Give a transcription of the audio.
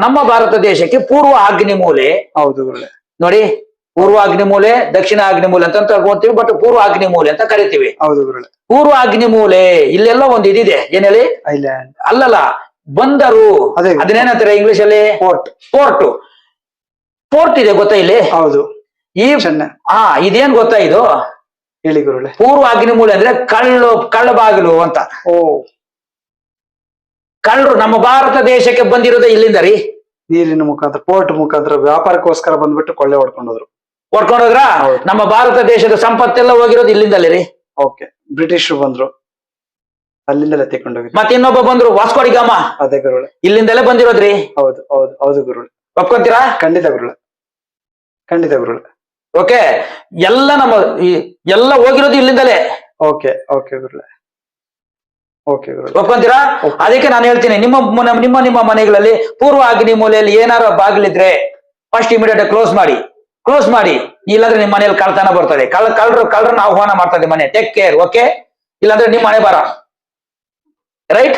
ನಮ್ಮ ಭಾರತ ದೇಶಕ್ಕೆ ಪೂರ್ವ ಆಗ್ನಿಮೂಲೆ. ಹೌದು ಗುರುಳೆ. ನೋಡಿ, ಪೂರ್ವ ಆಗ್ನಿಮೂಲೆ, ದಕ್ಷಿಣ ಆಗ್ನಿಮೂಲೆ ಅಂತ ತಗೋತೀವಿ, ಬಟ್ ಪೂರ್ವ ಆಗ್ನಿಮೂಲೆ ಅಂತ ಕರಿತೀವಿ. ಹೌದು ಗುರುಳೆ. ಪೂರ್ವ ಆಗ್ನಿಮೂಲೆ ಇಲ್ಲೆಲ್ಲ ಒಂದು ಇದಿದೆ, ಏನ್ ಹೇಳಿ? ಐಲ್ಯಾಂಡ್. ಅಲ್ಲಲ್ಲ, ಬಂದರು. ಅದೇ. ಅದನ್ನೇನಂತಾರೆ ಇಂಗ್ಲಿಷ್ ಅಲ್ಲಿ? ಪೋರ್ಟ್. ಪೋರ್ಟ್. ಪೋರ್ಟ್ ಇದೆ ಗೊತ್ತಾ ಇಲ್ಲಿ? ಹೌದು. ಈ ಚೆನ್ನೈ. ಇದೇನ್ ಗೊತ್ತಾ ಇದು? ಹೇಳಿ ಗುರುಳೆ. ಪೂರ್ವ ಆಗ್ನಿಮೂಲೆ ಅಂದ್ರೆ ಕಳ್ಳ ಬಾಗಿಲು ಅಂತ. ಓ. ಕಳ್ಳರು ನಮ್ಮ ಭಾರತ ದೇಶಕ್ಕೆ ಬಂದಿರೋದೇ ಇಲ್ಲಿಂದ ರೀ. ನೀರಿನ ಮುಖಾಂತರ, ಪೋರ್ಟ್ ಮುಖಾಂತರ ವ್ಯಾಪಾರಕ್ಕೋಸ್ಕರ ಬಂದ್ಬಿಟ್ಟು ಕೊಳ್ಳೆ ಹೊಡ್ಕೊಂಡೋದ್ರು. ಹೊಡ್ಕೊಂಡೋದ್ರ? ನಮ್ಮ ಭಾರತ ದೇಶದ ಸಂಪತ್ತೆಲ್ಲ ಹೋಗಿರೋದು ಇಲ್ಲಿಂದಲೇ ರೀ. ಓಕೆ. ಬ್ರಿಟಿಷರು ಬಂದ್ರು, ಅಲ್ಲಿಂದಲೇ ತೆಕೊಂಡೋಗಿದ್ರು. ಮತ್ತೆ ಇನ್ನೊಬ್ಬ ಬಂದ್ರು, ವಾಸ್ಕೋ ಡಿ ಗಾಮ. ಅದೇ ಗುರುಳೆ. ಇಲ್ಲಿಂದಲೇ ಬಂದಿರೋದ್ರಿ. ಹೌದು ಹೌದು ಹೌದು ಗುರುಳೆ. ಒಪ್ಕೊಂತೀರಾ? ಖಂಡಿತ ಗುರುಳೆ, ಖಂಡಿತ ಗುರುಳೆ. ಓಕೆ. ಎಲ್ಲ ಎಲ್ಲ ಹೋಗಿರೋದು ಇಲ್ಲಿಂದಲೇ. ಓಕೆ ಓಕೆ ಗುರುಳೆ. ಓಕೆ ಗುರುಳೆ. ಒಪ್ಕೊಂತೀರಾ? ಅದಕ್ಕೆ ನಾನು ಹೇಳ್ತೀನಿ, ನಿಮ್ಮ ಮನೆಗಳಲ್ಲಿ ಪೂರ್ವ ಆಗ್ನಿಮೂಲೆಯಲ್ಲಿ ಏನಾರು ಬಾಗಿಲಿದ್ರೆ ಫಸ್ಟ್ ಇಮಿಡಿಯೇಟ್ ಕ್ಲೋಸ್ ಮಾಡಿ. ಇಲ್ಲಾಂದ್ರೆ ನಿಮ್ಮ ಮನೆಯಲ್ಲಿ ಕಳ್ತನ ಬರ್ತದೆ. ಕಳ್ಳರನ್ನ ಆಹ್ವಾನ ಮಾಡ್ತದೆ ಮನೆ. Take care. ಓಕೆ? ಇಲ್ಲಾಂದ್ರೆ ನಿಮ್ಮ ಮನೆ ಬರ. ರೈಟ್?